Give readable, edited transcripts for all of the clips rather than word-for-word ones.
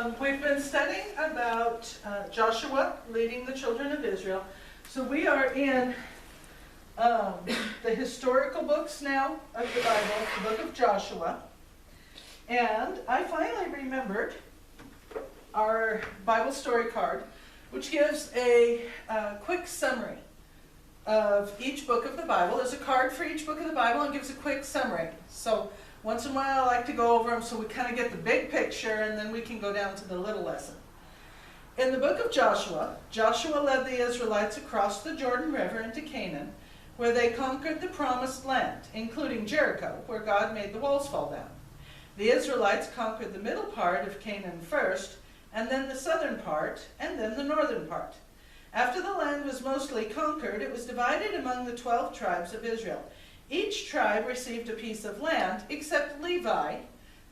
We've been studying about Joshua leading the children of Israel. So we are in the historical books now of the Bible, the book of Joshua. And I finally remembered our Bible story card, which gives a quick summary of each book of the Bible. There's a card for each book of the Bible and gives a quick summary. So once in a while I like to go over them so we kind of get the big picture and then we can go down to the little lesson. In the book of Joshua, Joshua led the Israelites across the Jordan River into Canaan, where they conquered the promised land, including Jericho, where God made the walls fall down. The Israelites conquered the middle part of Canaan first, and then the southern part, and then the northern part. After the land was mostly conquered, it was divided among the 12 tribes of Israel. Each tribe received a piece of land, except Levi,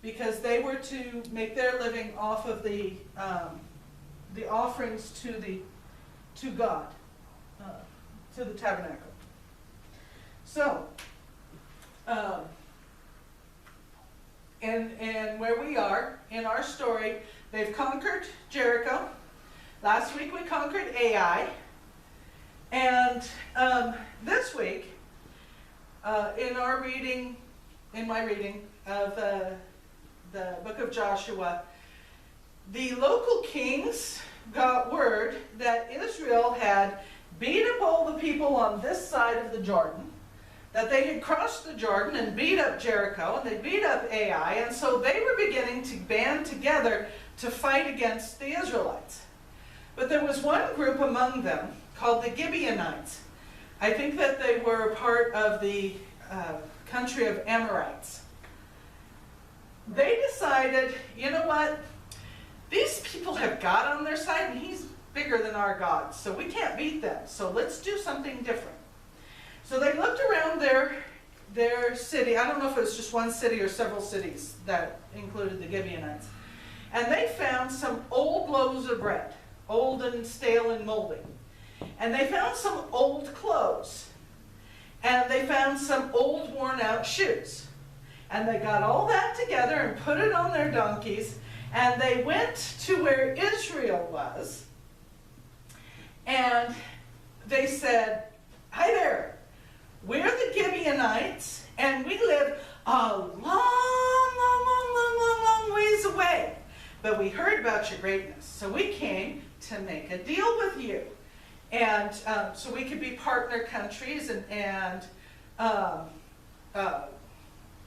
because they were to make their living off of the offerings to God, to the tabernacle. So, and where we are in our story, they've conquered Jericho. Last week we conquered Ai. And this week, in my reading of the book of Joshua, the local kings got word that Israel had beat up all the people on this side of the Jordan, that they had crossed the Jordan and beat up Jericho, and they beat up Ai, and so they were beginning to band together to fight against the Israelites. But there was one group among them called the Gibeonites. I think that they were part of the country of Amorites. They decided, you know what? These people have God on their side, and he's bigger than our God, so we can't beat them. So let's do something different. So they looked around their city. I don't know if it was just one city or several cities that included the Gibeonites. And they found some old loaves of bread, old and stale and moldy. And they found some old clothes. And they found some old worn out shoes. And they got all that together and put it on their donkeys. And they went to where Israel was. And they said, "Hi there. We're the Gibeonites, and we live a long ways away. But we heard about your greatness, so we came to make a deal with you. And so we could be partner countries, and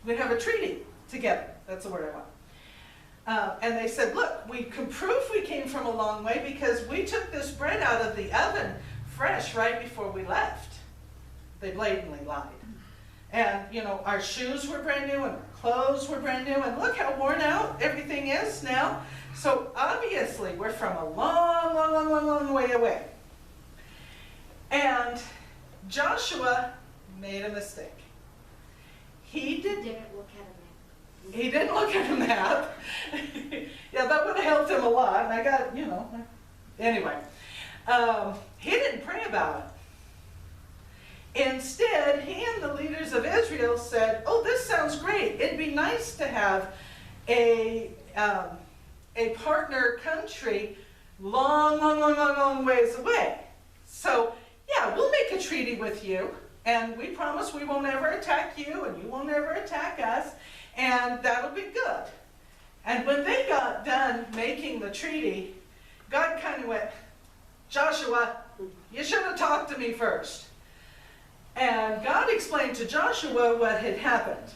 we'd have a treaty together." That's the word I want. And they said, "Look, we can prove we came from a long way because we took this bread out of the oven fresh right before we left." They blatantly lied. And, you know, our shoes were brand new and our clothes were brand new, and look how worn out everything is now. So obviously we're from a long way away. And Joshua made a mistake. He didn't look at a map. Yeah, that would have helped him a lot. And I got, you know, anyway. He didn't pray about it. Instead, he and the leaders of Israel said, "Oh, this sounds great. It'd be nice to have a partner country long ways away. So, yeah, we'll make a treaty with you, and we promise we won't ever attack you, and you won't ever attack us, and that'll be good." And when they got done making the treaty, God kind of went, "Joshua, you should have talked to me first." And God explained to Joshua what had happened.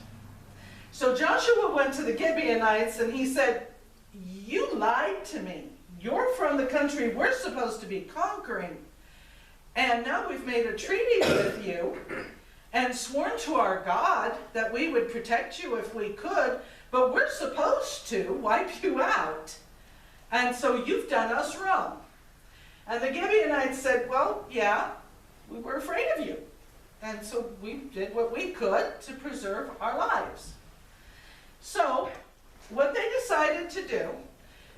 So Joshua went to the Gibeonites and he said, "You lied to me. You're from the country we're supposed to be conquering. And now we've made a treaty with you and sworn to our God that we would protect you if we could, but we're supposed to wipe you out. And so you've done us wrong." And the Gibeonites said, "Well, yeah, we were afraid of you. And so we did what we could to preserve our lives." So what they decided to do,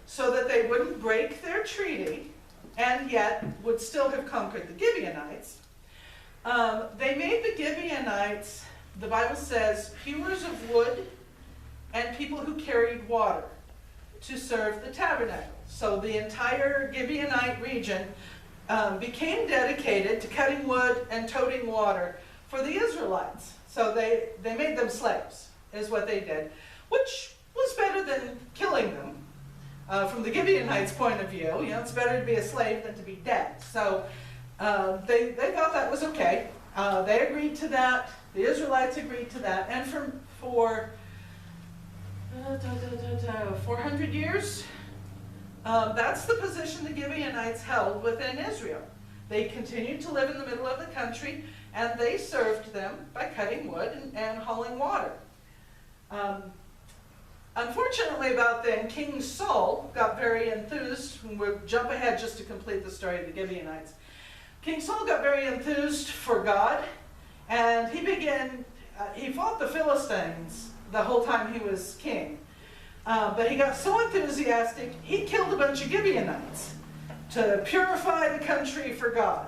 so that they wouldn't break their treaty and yet would still have conquered the Gibeonites, they made the Gibeonites, the Bible says, hewers of wood and people who carried water. to serve the tabernacle. So the entire Gibeonite region became dedicated to cutting wood and toting water for the Israelites. So they made them slaves, is what they did, which was better than killing them. From the Gibeonites' point of view, it's better to be a slave than to be dead. So they thought that was okay. They agreed to that. The Israelites agreed to that. And for 400 years, that's the position the Gibeonites held within Israel. They continued to live in the middle of the country, and they served them by cutting wood and hauling water. Unfortunately, about then, King Saul got very enthused. We'll jump ahead just to complete the story of the Gibeonites. King Saul got very enthused for God, and he fought the Philistines the whole time he was king. But he got so enthusiastic, he killed a bunch of Gibeonites to purify the country for God.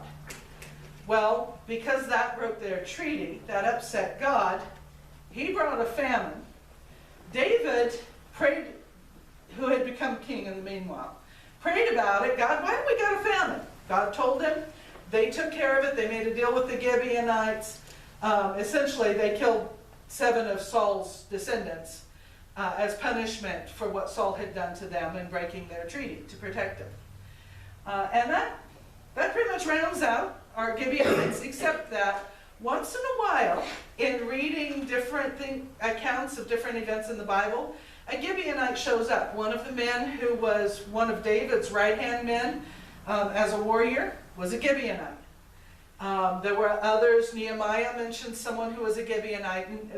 Well, because that broke their treaty, that upset God, he brought a famine. David prayed, who had become king in the meanwhile, prayed about it. God, why have we got a famine? God told him. They took care of it. They made a deal with the Gibeonites. Essentially, they killed 7 of Saul's descendants as punishment for what Saul had done to them in breaking their treaty to protect them. And that pretty much rounds out our Gibeonites, except that once in a while, in reading different accounts of different events in the Bible, a Gibeonite shows up. One of the men who was one of David's right-hand men as a warrior was a Gibeonite. There were others. Nehemiah mentioned someone who was a Gibeonite. And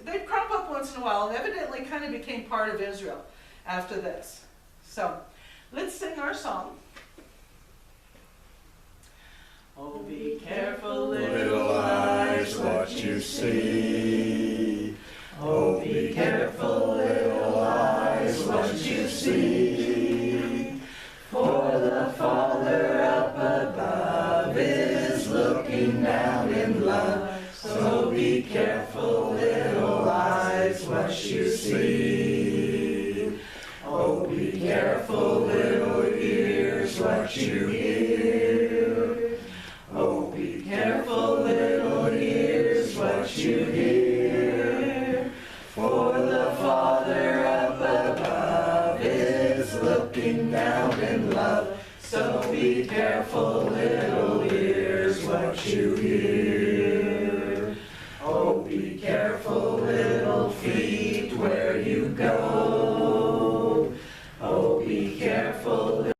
they crop up once in a while and evidently kind of became part of Israel after this. So let's sing our song. Oh, be careful, little eyes, what you see. Oh, be careful, little eyes, what you see. For the Father up above is looking down in love. So be careful, little eyes, what you see. Oh, be careful, little ears, what you hear. Oh, be careful, little ears, what you hear. For the Father up above is looking down in love. So be careful, little ears, what you hear. Oh, be careful, little feet, where you go. Oh, be careful.